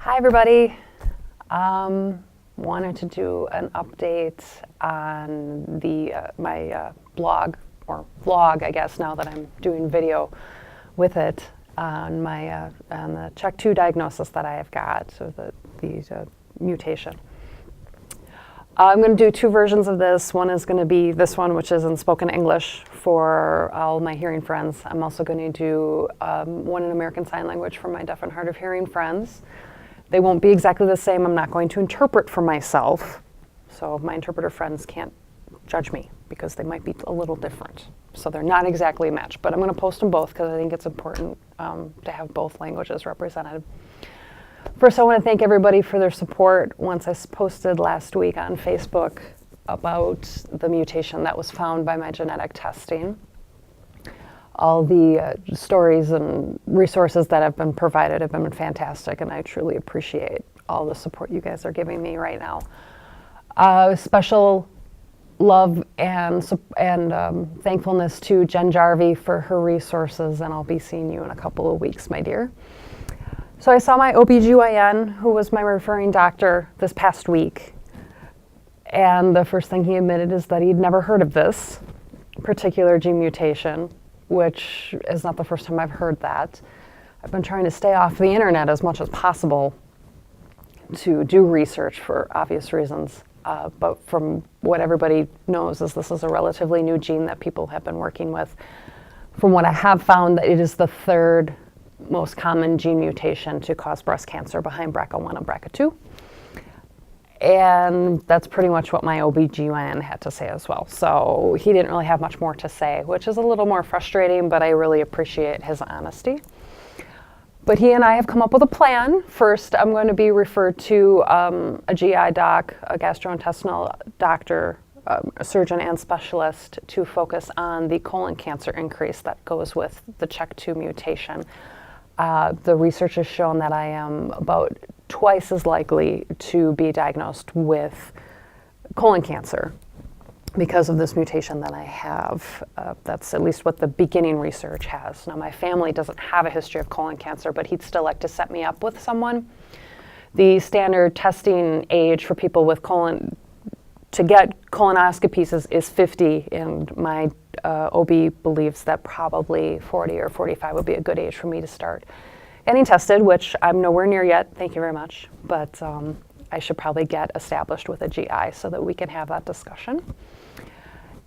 Hi everybody. Wanted to do an update on my blog, or vlog, I guess, now that I'm doing video with it, on the CHEK2 diagnosis that I have got, so the mutation. I'm going to do two versions of this. One is going to be this one, which is in spoken English for all my hearing friends. I'm also going to do one in American Sign Language for my deaf and hard of hearing friends. They won't be exactly the same. I'm not going to interpret for myself, so my interpreter friends can't judge me because they might be a little different. So they're not exactly a match, but I'm going to post them both because I think it's important to have both languages represented. First, I want to thank everybody for their support. Once I posted last week on Facebook about the mutation that was found by my genetic testing. All the stories and resources that have been provided have been fantastic, and I truly appreciate all the support you guys are giving me right now. Special love and thankfulness to Jen Jarvie for her resources, and I'll be seeing you in a couple of weeks, my dear. So I saw my OBGYN, who was my referring doctor, this past week, and the first thing he admitted is that he'd never heard of this particular gene mutation, which is not the first time I've heard that. I've been trying to stay off the internet as much as possible to do research for obvious reasons. But from what everybody knows is this is a relatively new gene that people have been working with. From what I have found, that it is the third most common gene mutation to cause breast cancer behind BRCA1 and BRCA2. And that's pretty much what my OBGYN had to say as well. So he didn't really have much more to say, which is a little more frustrating, but I really appreciate his honesty. But he and I have come up with a plan. First, I'm going to be referred to a GI doc, a gastrointestinal doctor, a surgeon and specialist, to focus on the colon cancer increase that goes with the CHEK2 mutation. The research has shown that I am about twice as likely to be diagnosed with colon cancer because of this mutation that I have. That's at least what the beginning research has. Now, my family doesn't have a history of colon cancer, but he'd still like to set me up with someone. The standard testing age for people with colon to get colonoscopies is 50, and my OB believes that probably 40 or 45 would be a good age for me to start getting tested, which I'm nowhere near yet, thank you very much, but I should probably get established with a GI so that we can have that discussion.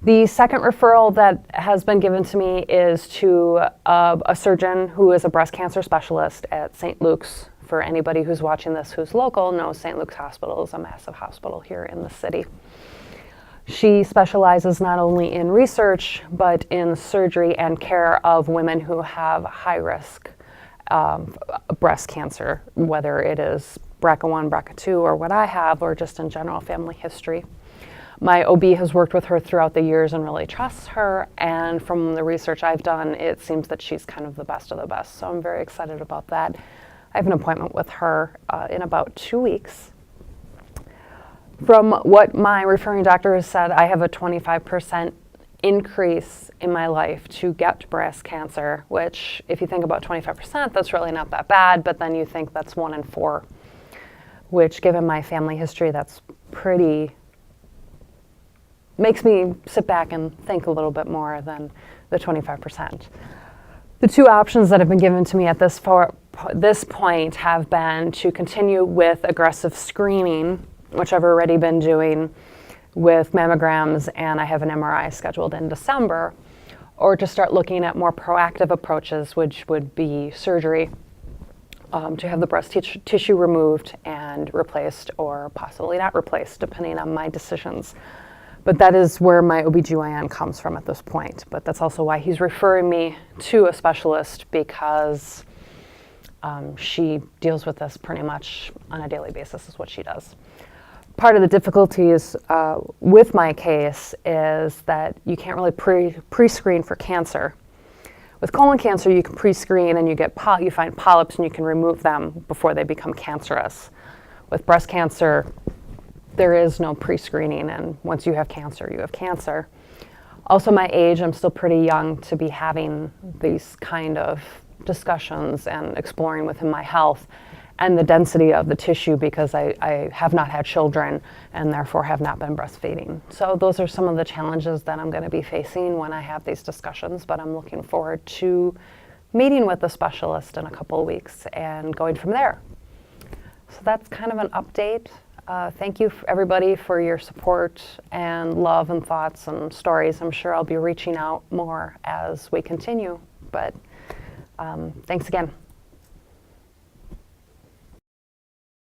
The second referral that has been given to me is to a surgeon who is a breast cancer specialist at St. Luke's. For anybody who's watching this who's local knows St. Luke's Hospital is a massive hospital here in the city. She specializes not only in research, but in surgery and care of women who have high risk breast cancer, whether it is BRCA1, BRCA2, or what I have, or just in general family history. My OB has worked with her throughout the years and really trusts her, and from the research I've done, it seems that she's kind of the best of the best, so I'm very excited about that. I have an appointment with her in about 2 weeks. From what my referring doctor has said, I have a 25% increase in my life to get breast cancer, which if you think about 25%, that's really not that bad, but then you think that's 1 in 4, which given my family history, that's makes me sit back and think a little bit more than the 25%. The two options that have been given to me at this point have been to continue with aggressive screening, which I've already been doing with mammograms, and I have an MRI scheduled in December, or to start looking at more proactive approaches, which would be surgery, to have the breast tissue removed and replaced, or possibly not replaced, depending on my decisions. But that is where my OBGYN comes from at this point. But that's also why he's referring me to a specialist, because she deals with this pretty much on a daily basis, is what she does. Part of the difficulties with my case is that you can't really pre-screen for cancer. With colon cancer, you can pre-screen and you find polyps and you can remove them before they become cancerous. With breast cancer, there is no pre-screening, and once you have cancer, you have cancer. Also, my age, I'm still pretty young to be having these kind of discussions and exploring within my health. and the density of the tissue because I have not had children and therefore have not been breastfeeding. So those are some of the challenges that I'm going to be facing when I have these discussions, but I'm looking forward to meeting with the specialist in a couple of weeks and going from there. So that's kind of an update. Thank you everybody for your support and love and thoughts and stories. I'm sure I'll be reaching out more as we continue, but thanks again.